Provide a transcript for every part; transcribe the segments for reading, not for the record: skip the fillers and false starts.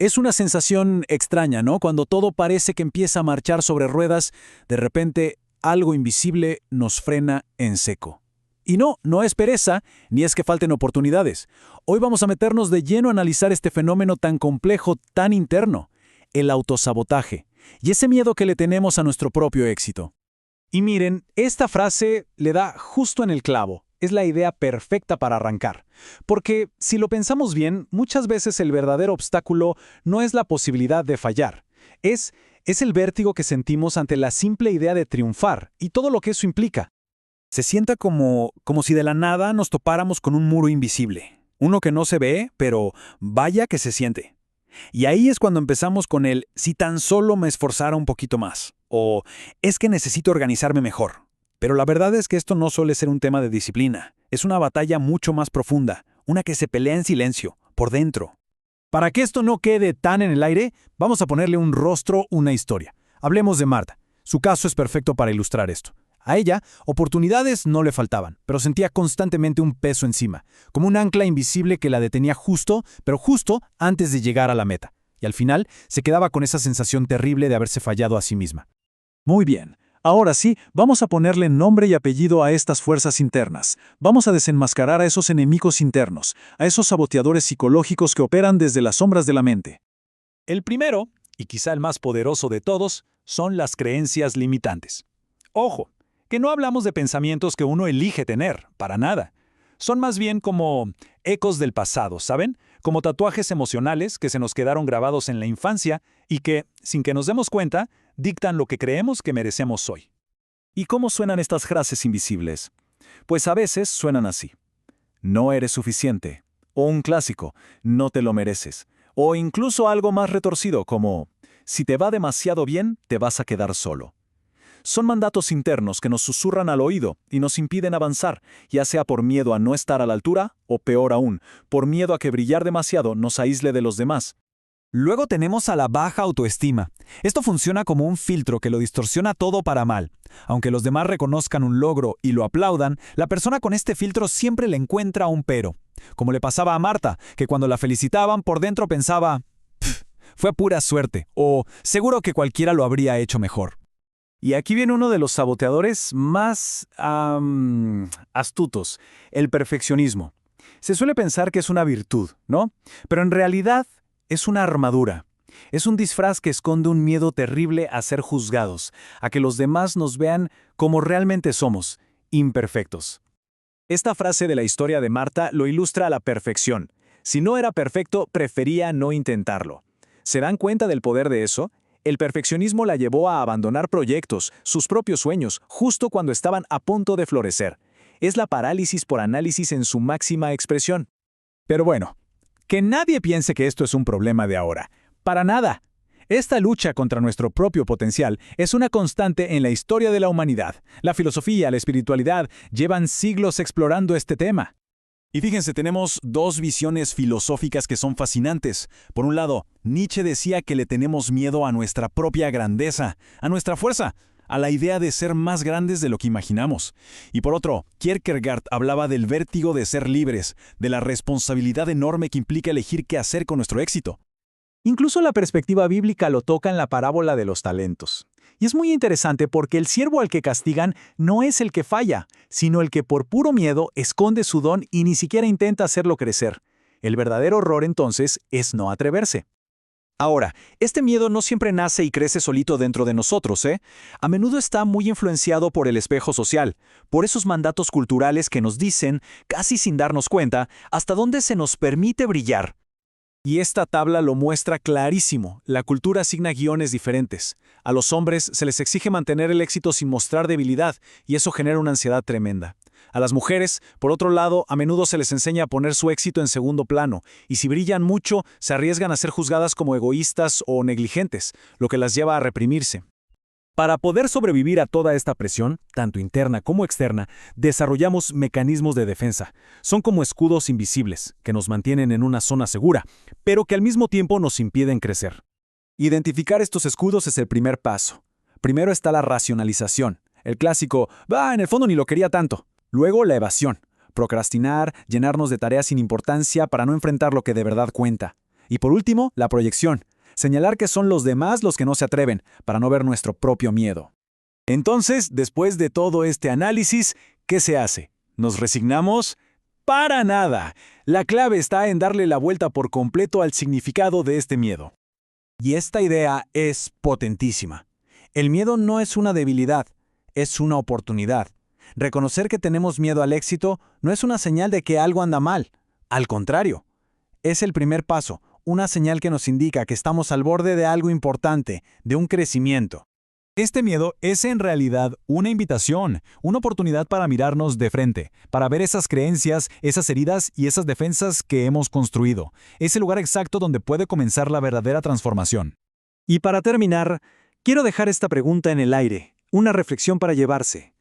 Es una sensación extraña, ¿no? Cuando todo parece que empieza a marchar sobre ruedas, de repente algo invisible nos frena en seco. Y no, no es pereza, ni es que falten oportunidades. Hoy vamos a meternos de lleno a analizar este fenómeno tan complejo, tan interno, el autosabotaje, y ese miedo que le tenemos a nuestro propio éxito. Y miren, esta frase le da justo en el clavo. Es la idea perfecta para arrancar. Porque, si lo pensamos bien, muchas veces el verdadero obstáculo no es la posibilidad de fallar. Es el vértigo que sentimos ante la simple idea de triunfar y todo lo que eso implica. Se sienta como si de la nada nos topáramos con un muro invisible. Uno que no se ve, pero vaya que se siente. Y ahí es cuando empezamos con el si tan solo me esforzara un poquito más. O es que necesito organizarme mejor. Pero la verdad es que esto no suele ser un tema de disciplina. Es una batalla mucho más profunda, una que se pelea en silencio, por dentro. Para que esto no quede tan en el aire, vamos a ponerle un rostro, una historia. Hablemos de Marta. Su caso es perfecto para ilustrar esto. A ella, oportunidades no le faltaban, pero sentía constantemente un peso encima, como un ancla invisible que la detenía justo, pero justo antes de llegar a la meta. Y al final se quedaba con esa sensación terrible de haberse fallado a sí misma. Muy bien. Ahora sí, vamos a ponerle nombre y apellido a estas fuerzas internas. Vamos a desenmascarar a esos enemigos internos, a esos saboteadores psicológicos que operan desde las sombras de la mente. El primero, y quizá el más poderoso de todos, son las creencias limitantes. Ojo, que no hablamos de pensamientos que uno elige tener, para nada. Son más bien como ecos del pasado, ¿saben? Como tatuajes emocionales que se nos quedaron grabados en la infancia y que, sin que nos demos cuenta, dictan lo que creemos que merecemos hoy. ¿Y cómo suenan estas frases invisibles? Pues a veces suenan así. No eres suficiente. O un clásico, no te lo mereces. O incluso algo más retorcido como, si te va demasiado bien, te vas a quedar solo. Son mandatos internos que nos susurran al oído y nos impiden avanzar, ya sea por miedo a no estar a la altura o, peor aún, por miedo a que brillar demasiado nos aísle de los demás. Luego tenemos a la baja autoestima. Esto funciona como un filtro que lo distorsiona todo para mal. Aunque los demás reconozcan un logro y lo aplaudan, la persona con este filtro siempre le encuentra un pero. Como le pasaba a Marta, que cuando la felicitaban por dentro pensaba, fue pura suerte, o seguro que cualquiera lo habría hecho mejor. Y aquí viene uno de los saboteadores más astutos, el perfeccionismo. Se suele pensar que es una virtud, ¿no? Pero en realidad es una armadura. Es un disfraz que esconde un miedo terrible a ser juzgados, a que los demás nos vean como realmente somos, imperfectos. Esta frase de la historia de Marta lo ilustra a la perfección. Si no era perfecto, prefería no intentarlo. ¿Se dan cuenta del poder de eso? El perfeccionismo la llevó a abandonar proyectos, sus propios sueños, justo cuando estaban a punto de florecer. Es la parálisis por análisis en su máxima expresión. Pero bueno, que nadie piense que esto es un problema de ahora. Para nada. Esta lucha contra nuestro propio potencial es una constante en la historia de la humanidad. La filosofía, la espiritualidad llevan siglos explorando este tema. Y fíjense, tenemos dos visiones filosóficas que son fascinantes. Por un lado, Nietzsche decía que le tenemos miedo a nuestra propia grandeza, a nuestra fuerza, a la idea de ser más grandes de lo que imaginamos. Y por otro, Kierkegaard hablaba del vértigo de ser libres, de la responsabilidad enorme que implica elegir qué hacer con nuestro éxito. Incluso la perspectiva bíblica lo toca en la parábola de los talentos. Y es muy interesante porque el siervo al que castigan no es el que falla, sino el que por puro miedo esconde su don y ni siquiera intenta hacerlo crecer. El verdadero horror entonces es no atreverse. Ahora, este miedo no siempre nace y crece solito dentro de nosotros, ¿eh? A menudo está muy influenciado por el espejo social, por esos mandatos culturales que nos dicen, casi sin darnos cuenta, hasta dónde se nos permite brillar. Y esta tabla lo muestra clarísimo. La cultura asigna guiones diferentes. A los hombres se les exige mantener el éxito sin mostrar debilidad, y eso genera una ansiedad tremenda. A las mujeres, por otro lado, a menudo se les enseña a poner su éxito en segundo plano, y si brillan mucho, se arriesgan a ser juzgadas como egoístas o negligentes, lo que las lleva a reprimirse. Para poder sobrevivir a toda esta presión, tanto interna como externa, desarrollamos mecanismos de defensa. Son como escudos invisibles, que nos mantienen en una zona segura, pero que al mismo tiempo nos impiden crecer. Identificar estos escudos es el primer paso. Primero está la racionalización. El clásico, en el fondo ni lo quería tanto. Luego la evasión. Procrastinar, llenarnos de tareas sin importancia para no enfrentar lo que de verdad cuenta. Y por último, la proyección. Señalar que son los demás los que no se atreven, para no ver nuestro propio miedo. Entonces, después de todo este análisis, ¿qué se hace? ¿Nos resignamos? ¡Para nada! La clave está en darle la vuelta por completo al significado de este miedo. Y esta idea es potentísima. El miedo no es una debilidad, es una oportunidad. Reconocer que tenemos miedo al éxito no es una señal de que algo anda mal. Al contrario, es el primer paso, una señal que nos indica que estamos al borde de algo importante, de un crecimiento. Este miedo es en realidad una invitación, una oportunidad para mirarnos de frente, para ver esas creencias, esas heridas y esas defensas que hemos construido. Es el lugar exacto donde puede comenzar la verdadera transformación. Y para terminar, quiero dejar esta pregunta en el aire, una reflexión para llevarse.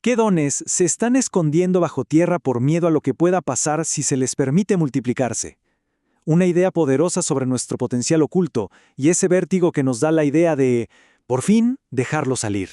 ¿Qué dones se están escondiendo bajo tierra por miedo a lo que pueda pasar si se les permite multiplicarse? Una idea poderosa sobre nuestro potencial oculto y ese vértigo que nos da la idea de, por fin, dejarlo salir.